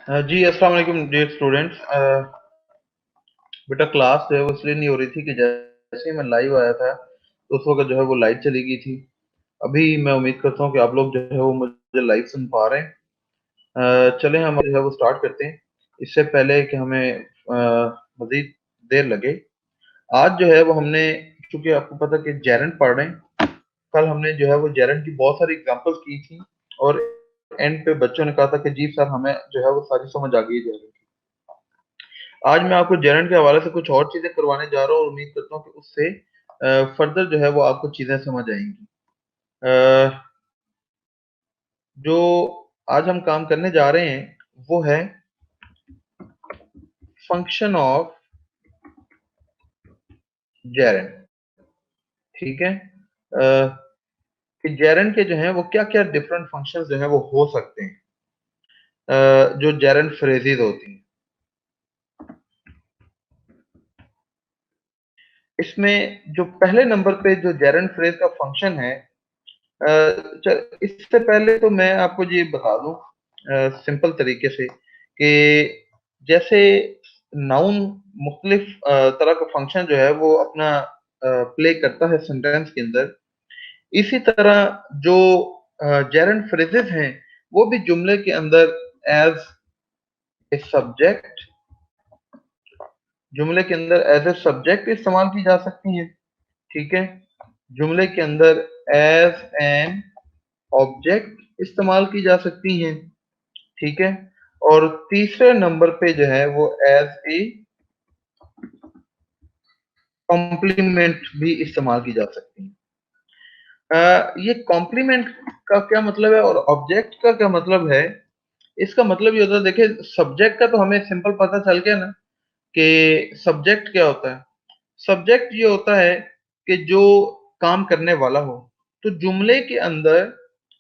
जी अस्सलाम वालेकुम dear students. बेटा क्लास जो है वो इसलिए नहीं हो रही थी कि जैसे ही मैं लाइव आया था तो उस वक्त जो है वो लाइट चली गई थी। अभी मैं उम्मीद करता हूँ कि आप लोग जो है वो मुझे लाइव सुन पा रहे हैं। चलें हम जो है वो स्टार्ट करते हैं इससे पहले कि हमें मजीद देर लगे। आज जो है वो हमने, चूंकि आपको पता कि जेरेंट पढ़ रहे हैं, कल हमने जो है वो जेरेंट की बहुत सारी एग्जांपल्स की थी और एंड पे बच्चों ने कहा था कि जी सर हमें जो है वो सारी समझ आ गई जेरेंट। आज मैं आपको जेरेंट के हवाले से कुछ और चीजें करवाने जा रहा हूँ और उम्मीद करता हूँ कि उससे फर्दर जो है वो आपको चीजें समझ आएंगी। अ, जो आज हम काम करने जा रहे हैं वो है फंक्शन ऑफ जेरेंट। ठीक है। कि जेरेंट के जो है वो क्या क्या डिफरेंट फंक्शंस जो है वो हो सकते हैं, जो जेरेंट फ्रेजेस होती हैं। इसमें जो पहले नंबर पे जो जेरेंट फ्रेज का फंक्शन है, इससे पहले तो मैं आपको ये बता दूं सिंपल तरीके से कि जैसे नाउन मुख्तलिफ तरह का फंक्शन जो है वो अपना प्ले करता है सेंटेंस के अंदर, इसी तरह जो जेरेंट फ्रेजेस हैं वो भी जुमले के अंदर एज ए सब्जेक्ट, जुमले के अंदर एज ए सब्जेक्ट इस्तेमाल की जा सकती हैं। ठीक है। जुमले के अंदर एज एन ऑब्जेक्ट इस्तेमाल की जा सकती हैं। ठीक है। और तीसरे नंबर पे जो है वो एज ए कॉम्प्लीमेंट भी इस्तेमाल की जा सकती है। ये कॉम्प्लीमेंट का क्या मतलब है और ऑब्जेक्ट का क्या मतलब है? इसका मतलब ये होता है, देखिए सब्जेक्ट का तो हमें सिंपल पता चल गया ना कि सब्जेक्ट क्या होता है। सब्जेक्ट ये होता है कि जो काम करने वाला हो। तो जुमले के अंदर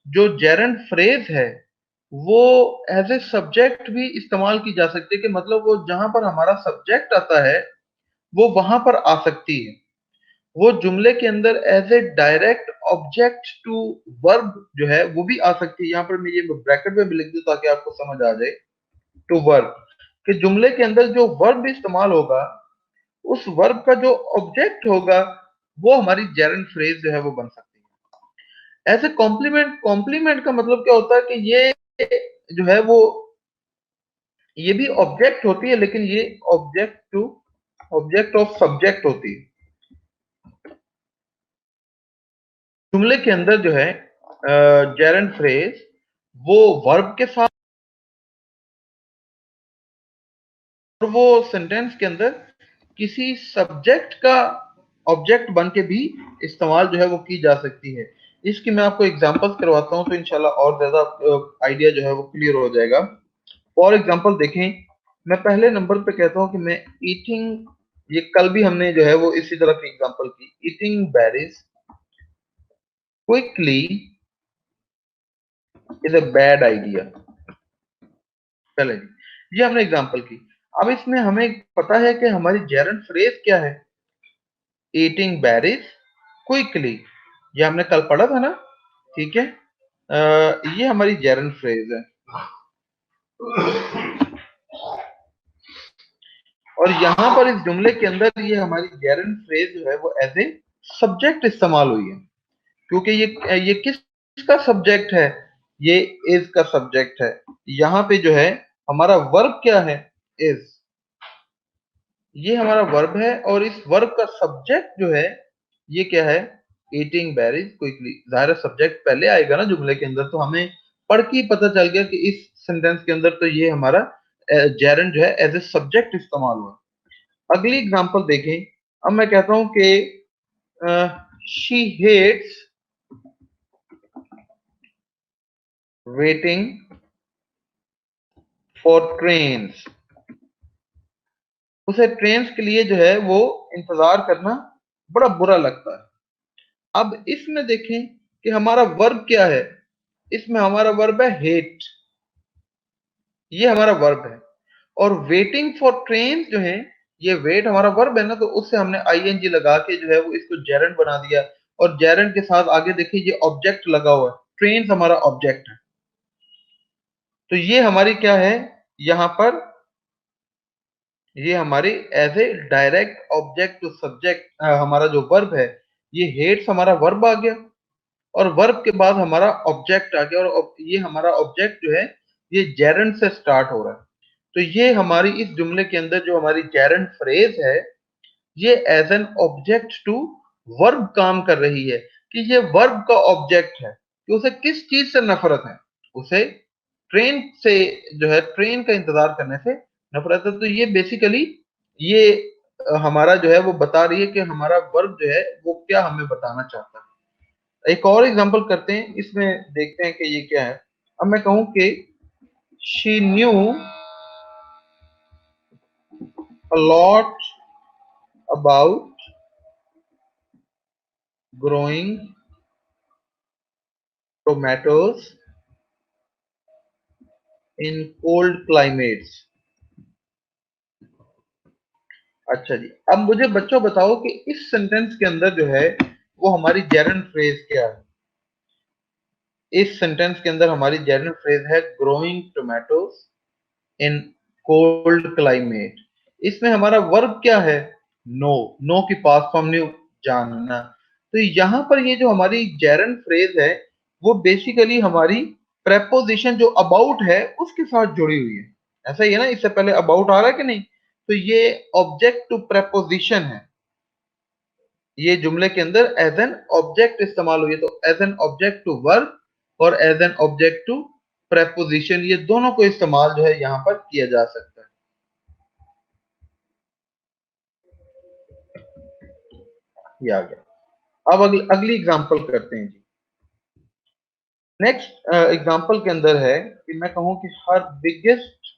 जो जेरेंट फ्रेज है वो एज ए सब्जेक्ट भी इस्तेमाल की जा सकती है, कि मतलब वो जहां पर हमारा सब्जेक्ट आता है वो वहां पर आ सकती है। वो जुमले के अंदर as a direct object to verb जो है वो भी आ सकती है। यहाँ पर मैं ये ब्रैकेट में भी लिख दूं ताकि आपको समझ आ जाए। टू वर्ब, कि जुमले के अंदर जो वर्ब इस्तेमाल होगा उस वर्ब का जो ऑब्जेक्ट होगा वो हमारी जेरेंट फ्रेज जो है वो बन सकती है। ऐसे कॉम्प्लीमेंट, कॉम्प्लीमेंट का मतलब क्या होता है कि ये जो है वो ये भी ऑब्जेक्ट होती है, लेकिन ये object to object of subject होती है। जुमले के अंदर जो है जेरेंट फ्रेज वो वर्ब के साथ और वो सेंटेंस के अंदर किसी सब्जेक्ट का ऑब्जेक्ट बन के भी इस्तेमाल जो है वो की जा सकती है। इसकी मैं आपको एग्जांपल्स करवाता हूं तो इंशाल्लाह और ज्यादा आइडिया जो है वो क्लियर हो जाएगा। फॉर एग्जांपल देखें, मैं पहले नंबर पे कहता हूं कि मैं ईटिंग, ये कल भी हमने जो है वो इसी तरह की एग्जांपल की, eating berries quickly is a bad idea. पहले जी, ये हमने एग्जांपल की। अब इसमें हमें पता है कि हमारी जेरेंट फ्रेज क्या है, ईटिंग बेरीज क्विकली। ये हमने कल पढ़ा था ना। ठीक है। ये हमारी जेरेंट फ्रेज है और यहाँ पर इस जुमले के अंदर ये हमारी जेरेंट फ्रेज जो है वो एज ए सब्जेक्ट इस्तेमाल हुई है, क्योंकि ये किसका सब्जेक्ट है? ये इज का सब्जेक्ट है। यहाँ पे जो है हमारा वर्ब क्या है? इज। ये हमारा वर्ब है और इस वर्ब का सब्जेक्ट जो है ये क्या है? Eating berries quickly. जाहिर है सब्जेक्ट पहले आएगा ना जुमले के अंदर, तो हमें पढ़ के ही पता चल गया कि इस सेंटेंस के अंदर तो ये हमारा जेरन जो है एज ए सब्जेक्ट इस्तेमाल हुआ। अगली एग्जांपल देखें। अब मैं कहता हूं कि she hates waiting for trains. उसे ट्रेन्स के लिए जो है वो इंतजार करना बड़ा बुरा लगता है। अब इसमें देखें कि हमारा वर्ब क्या है। इसमें हमारा वर्ब है हेट। ये हमारा वर्ब है। और वेटिंग फॉर ट्रेन जो है, ये वेट हमारा वर्ब है ना, तो उससे हमने आईएनजी लगा के जो है वो इसको जेरेंट बना दिया। और जेरेंट के साथ आगे देखिए ये ऑब्जेक्ट लगा हुआ है, ट्रेन हमारा ऑब्जेक्ट है। तो ये हमारी क्या है? यहां पर ये हमारी as a direct object to subject हमारा जो वर्ब है, ये हेट्स हमारा वर्ब आ गया, और वर्ब के बाद हमारा ऑब्जेक्ट आ गया, और ये हमारा ऑब्जेक्ट जो है ये जेरंड से स्टार्ट हो रहा है। तो ये हमारी इस जुमले के अंदर जो हमारी जेरंड फ्रेज है, ये as an object to verb काम कर रही है, कि ये वर्ब का ऑब्जेक्ट है, कि उसे किस चीज से नफरत है, उसे ट्रेन से, जो है ट्रेन का इंतजार करने से नफरत है। तो ये बेसिकली ये हमारा जो है वो बता रही है कि हमारा वर्ब जो है वो क्या हमें बताना चाहता है। एक और एग्जांपल करते हैं, इसमें देखते हैं कि ये क्या है। अब मैं कहूं कि she knew a lot about growing tomatoes in cold climates. अच्छा जी, अब मुझे बच्चों बताओ कि इस सेंटेंस के अंदर जो है वो हमारी जेरंड फ्रेज क्या है। इस सेंटेंस के अंदर हमारी जेरंड फ्रेज है growing tomatoes in cold climate. इसमें हमारा वर्ब क्या है? नो। नो की पास्ट फॉर्म न्यू, जानना। तो यहां पर ये जो हमारी जेरंड फ्रेज है वो बेसिकली हमारी प्रेपोजिशन जो अबाउट है उसके साथ जुड़ी हुई है। ऐसा ही है ना, इससे पहले अबाउट आ रहा है कि नहीं? तो ये ऑब्जेक्ट टू प्रेपोजिशन है, ये जुमले के अंदर एज एन ऑब्जेक्ट इस्तेमाल हुई है। तो as an object to verb और as an object to preposition, ये दोनों को इस्तेमाल जो है यहां पर किया जा सकता है। ये आ गया। अब अगली एग्जांपल करते हैं जी। नेक्स्ट एग्जांपल के अंदर है कि मैं कहूं कि हर biggest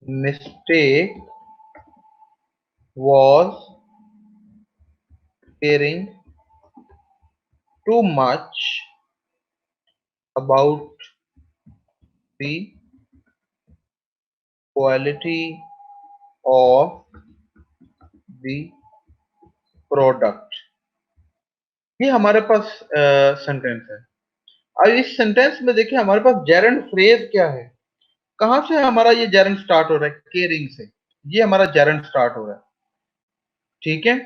mistake was caring too much about the quality of the product। ये हमारे पास सेंटेंस है। अब इस सेंटेंस में देखिए हमारे पास जेरंड फ्रेज क्या है, कहां से हमारा ये जेरंड स्टार्ट हो रहा है? केयरिंग से, ये हमारा जेरंड स्टार्ट हो रहा है। ठीक है,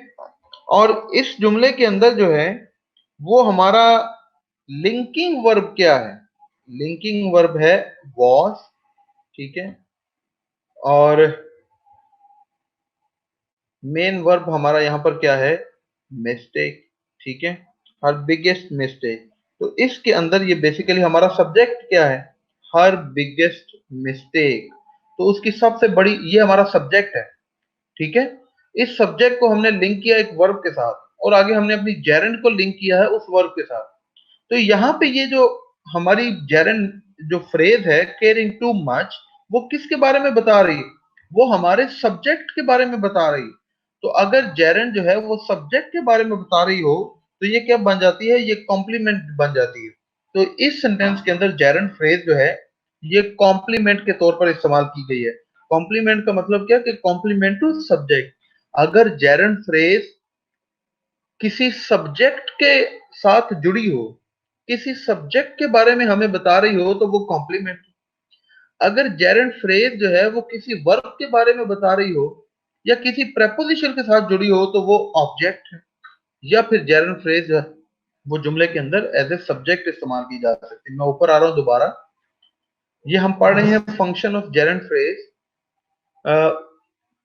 और इस जुमले के अंदर जो है वो हमारा लिंकिंग वर्ब क्या है? लिंकिंग वर्ब है was। ठीक है, और मेन वर्ब हमारा यहां पर क्या है? मिस्टेक। ठीक है, हर बिगेस्ट मिस्टेक। तो इसके अंदर ये बेसिकली हमारा सब्जेक्ट क्या है? हर बिगेस्ट मिस्टेक। तो उसकी सबसे बड़ी, ये हमारा सब्जेक्ट है। ठीक है, इस सब्जेक्ट को हमने लिंक किया एक वर्ब के साथ, और आगे हमने अपनी जेरंड को लिंक किया है उस वर्ब के साथ। तो यहाँ पे ये जो हमारी जेरंड जो फ्रेज है केयरिंग टू मच, वो किसके बारे में बता रही है? वो हमारे सब्जेक्ट के बारे में बता रही है। तो अगर जेरंड जो है वो सब्जेक्ट के बारे में बता रही हो तो ये क्या बन जाती है? ये कॉम्प्लीमेंट बन जाती है। तो इस सेंटेंस के अंदर जेरंड फ्रेज जो है ये कॉम्प्लीमेंट के तौर पर इस्तेमाल की गई है। कॉम्प्लीमेंट का मतलब क्या कि कॉम्प्लीमेंट टू सब्जेक्ट। अगर जेरंड फ्रेज किसी सब्जेक्ट के साथ जुड़ी हो, किसी सब्जेक्ट के बारे में हमें बता रही हो, तो वो कॉम्प्लीमेंट। अगर जेरंड फ्रेज जो है वो किसी वर्ब के बारे में बता रही हो या किसी प्रेपोजिशन के साथ जुड़ी हो तो वो ऑब्जेक्ट है। या फिर जेरंड फ्रेज है वो जुमले के अंदर एज ए सब्जेक्ट इस्तेमाल की जा सकती है। मैं ऊपर आ रहा हूं दोबारा। ये हम पढ़ रहे हैं फंक्शन ऑफ जेरंड फ्रेज।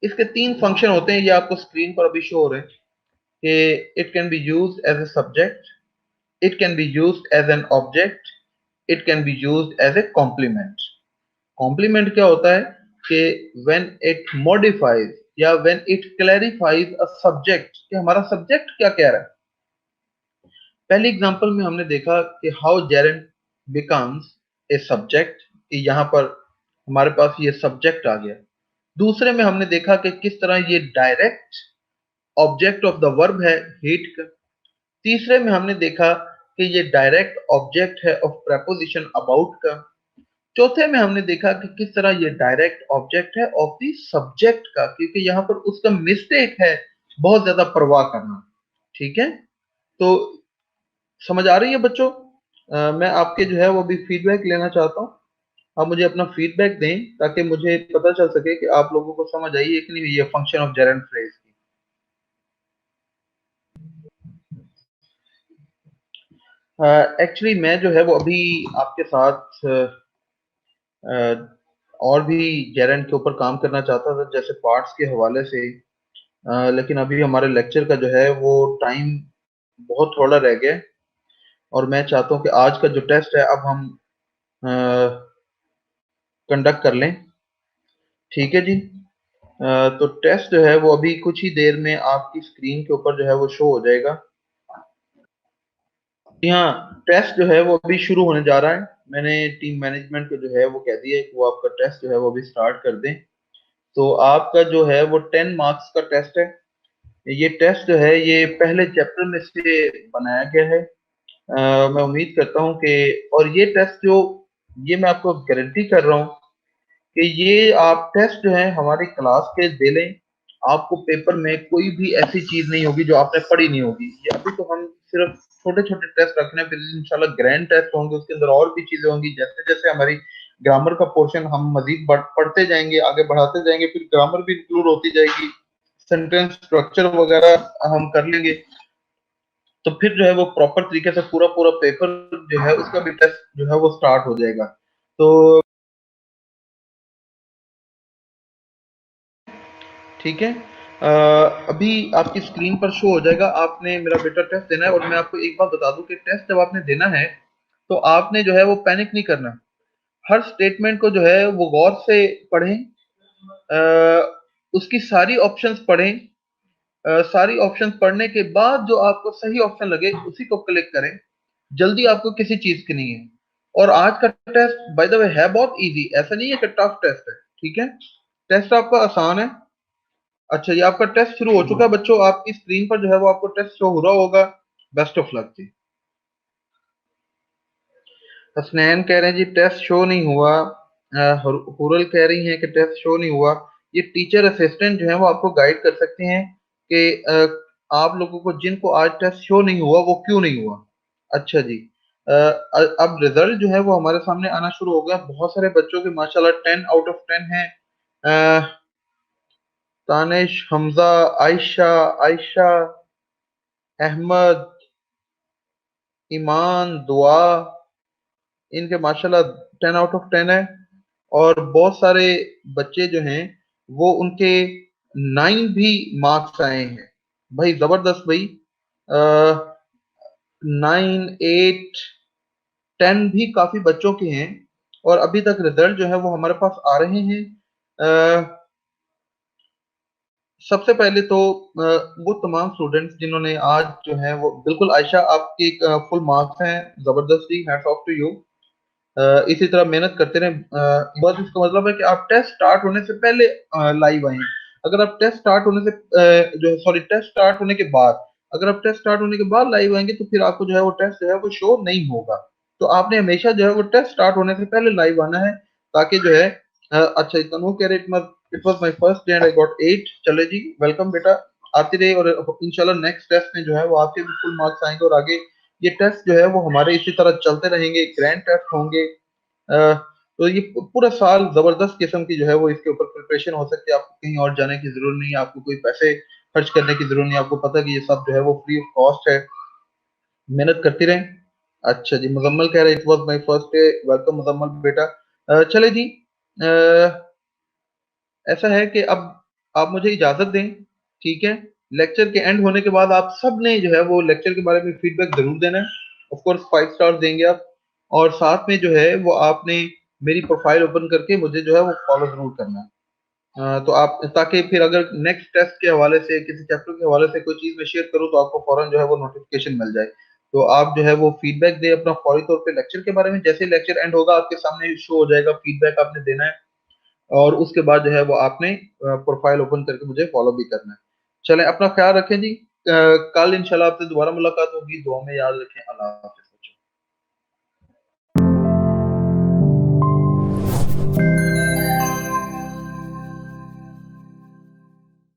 इसके तीन फंक्शन होते हैं, ये आपको स्क्रीन पर अभी शो हो रहे हैं कि it can be used as a subject, it can be used as an object, it can be used as a complement। complement क्या होता है कि when it modifies या when it clarifies a subject, कि हमारा सब्जेक्ट क्या कह रहा है। पहली एग्जांपल में हमने देखा कि how gerund becomes a subject, कि यहाँ पर हमारे पास ये सब्जेक्ट आ गया। दूसरे में हमने देखा कि किस तरह ये direct object of the verb है हीट का। तीसरे में हमने देखा कि ये डायरेक्ट ऑब्जेक्ट है ऑफ प्रेपोजिशन अबाउट का। चौथे में हमने देखा कि किस तरह ये डायरेक्ट ऑब्जेक्ट है ऑफ द सब्जेक्ट का, क्योंकि यहाँ पर उसका मिस्टेक है बहुत ज्यादा परवाह करना। ठीक है, तो समझ आ रही है बच्चों? मैं आपके जो है वो भी फीडबैक लेना चाहता हूँ। आप मुझे अपना फीडबैक दें ताकि मुझे पता चल सके कि आप लोगों को समझ आई है कि नहीं ये फंक्शन ऑफ जेरेंट फ्रेज की। एक्चुअली मैं जो है वो अभी आपके साथ और भी जेरेंट के ऊपर काम करना चाहता था जैसे पार्ट्स के हवाले से, लेकिन अभी हमारे लेक्चर का जो है वो टाइम बहुत थोड़ा रह गया है और मैं चाहता हूँ कि आज का जो टेस्ट है अब हम कंडक्ट कर लें। ठीक है जी। तो टेस्ट जो है वो अभी कुछ ही देर में आपकी स्क्रीन के ऊपर जो है वो शो हो जाएगा। जी हाँ, टेस्ट जो है वो अभी शुरू होने जा रहा है। मैंने टीम मैनेजमेंट को जो है वो कह दिया है कि वो आपका टेस्ट जो है वो अभी स्टार्ट कर दें। तो आपका जो है वो 10 मार्क्स का टेस्ट है। ये टेस्ट जो है ये पहले चैप्टर में से बनाया गया है। मैं उम्मीद करता हूँ कि और ये टेस्ट जो ये मैं आपको गारंटी कर रहा हूँ कि ये आप टेस्ट जो है हमारी क्लास के दे लें, आपको पेपर में कोई भी ऐसी चीज नहीं होगी जो आपने पढ़ी नहीं होगी। ये अभी तो हम सिर्फ छोटे छोटे टेस्ट रख रहे हैं, फिर इंशाल्लाह ग्रैंड टेस्ट होंगे, उसके अंदर और भी चीजें होंगी। जैसे जैसे हमारी ग्रामर का पोर्शन हम मजीद पढ़ते जाएंगे, आगे बढ़ाते जाएंगे, फिर ग्रामर भी इंक्लूड होती जाएगी, सेंटेंस स्ट्रक्चर वगैरह हम कर लेंगे। तो फिर जो है वो प्रॉपर तरीके से पूरा पूरा पेपर जो है उसका भी टेस्ट जो है वो स्टार्ट हो जाएगा। तो ठीक है। अभी आपकी स्क्रीन पर शो हो जाएगा, आपने मेरा बेटा टेस्ट देना है। और मैं आपको एक बात बता दूं कि टेस्ट जब आपने देना है तो आपने जो है वो पैनिक नहीं करना। हर स्टेटमेंट को जो है वो गौर से पढ़ें, उसकी सारी ऑप्शंस पढ़ें। सारी ऑप्शंस पढ़ने के बाद जो आपको सही ऑप्शन लगे उसी को क्लिक करें। जल्दी आपको किसी चीज की नहीं है। और आज का टेस्ट बाय द वे है बहुत इजी, ऐसा नहीं है कि टफ टेस्ट है। ठीक है, टेस्ट आपका आसान है। अच्छा, ये आपका टेस्ट शुरू हो चुका है बच्चों, आपकी स्क्रीन पर जो है वो आपको टेस्ट शो हो रहा होगा। बेस्ट ऑफ लक जी। हसनैन कह रहे हैं जी टेस्ट शो नहीं हुआ। हुरल कह रही हैं कि टेस्ट शो नहीं हुआ। ये टीचर असिस्टेंट जो है वो आपको गाइड कर सकते हैं कि आप लोगों को जिनको आज टेस्ट शो नहीं हुआ वो क्यों नहीं हुआ। अच्छा जी। अब रिजल्ट जो है वो हमारे सामने आना शुरू हो गया। बहुत सारे बच्चों के माशाल्लाह 10 आउट ऑफ 10 है। तानिश, हमजा, आयशा, आयशा, अहमद, ईमान, दुआ, इनके माशाल्लाह 10 आउट ऑफ 10 है। और बहुत सारे बच्चे जो हैं वो उनके 9 भी मार्क्स आए हैं। भाई जबरदस्त भाई। 9, 8, 10 भी काफी बच्चों के हैं। और अभी तक रिजल्ट जो है वो हमारे पास आ रहे हैं। सबसे पहले तो वो तमाम स्टूडेंट्स जिन्होंने आज जो है वो बिल्कुल आयशा आपके फुल मार्क्स हैं, जबरदस्ती, हैट्स ऑफ टू यू। इसी तरह मेहनत करते रहें। बस इसका मतलब है कि आप टेस्ट स्टार्ट होने से पहले लाइव आए। अगर आप टेस्ट स्टार्ट होने से जो सॉरी टेस्ट स्टार्ट होने के बाद, अगर आप टेस्ट स्टार्ट होने के बाद लाइव आएंगे तो फिर आपको जो है वो टेस्ट जो है वो शो नहीं होगा। तो आपने हमेशा जो है वो टेस्ट स्टार्ट होने से पहले लाइव आना है ताकि जो है अच्छा तनु कह रहे it was my first day and I got 8। चले जी, वेलकम बेटा, आते रहे। और इंशाल्लाह नेक्स्ट टेस्ट में जो है वो आपके भी फुल मार्क्स आएंगे और आगे ये टेस्ट जो है वो हमारे इसी तरह चलते रहेंगे, ग्रैंड टेस्ट होंगे। तो ये पूरा साल जबरदस्त किस्म की जो है वो इसके ऊपर प्रिपरेशन हो सकती है। आपको कहीं और जाने की जरूरत नहीं है, आपको कोई पैसे खर्च करने की जरूरत नहीं है। आपको पता है कि ये सब जो है वो फ्री ऑफ कॉस्ट है। मेहनत करती रहें। अच्छा जी, मुजम्मल कह रहे it was my first day, welcome Muzammil बेटा। चले जी। अ, ऐसा है कि अब आप मुझे इजाजत दें। ठीक है, लेक्चर के एंड होने के बाद आप सब ने जो है वो लेक्चर के बारे में फीडबैक जरूर देना है। ऑफ कोर्स 5 स्टार देंगे आप। और साथ में जो है वो आपने मेरी प्रोफाइल ओपन करके मुझे जो है वो फॉलो जरूर करना है। तो आप ताकि फिर अगर नेक्स्ट टेस्ट के हवाले से किसी चैप्टर के हवाले से कोई चीज मैं शेयर करूँ तो आपको फौरन जो है वो नोटिफिकेशन मिल जाए। तो आप जो है वो फीडबैक दें अपना फौरी तौर पे लेक्चर के बारे में। जैसे ही लेक्चर एंड होगा आपके सामने शो हो जाएगा, फीडबैक आपने देना है। और उसके बाद जो है वो आपने प्रोफाइल ओपन करके मुझे फॉलो भी करना है। चलें, अपना ख्याल रखें जी। कल इंशाल्लाह आपसे दोबारा मुलाकात होगी। दुआ में याद रखें। अल्लाह हाफ़िज़।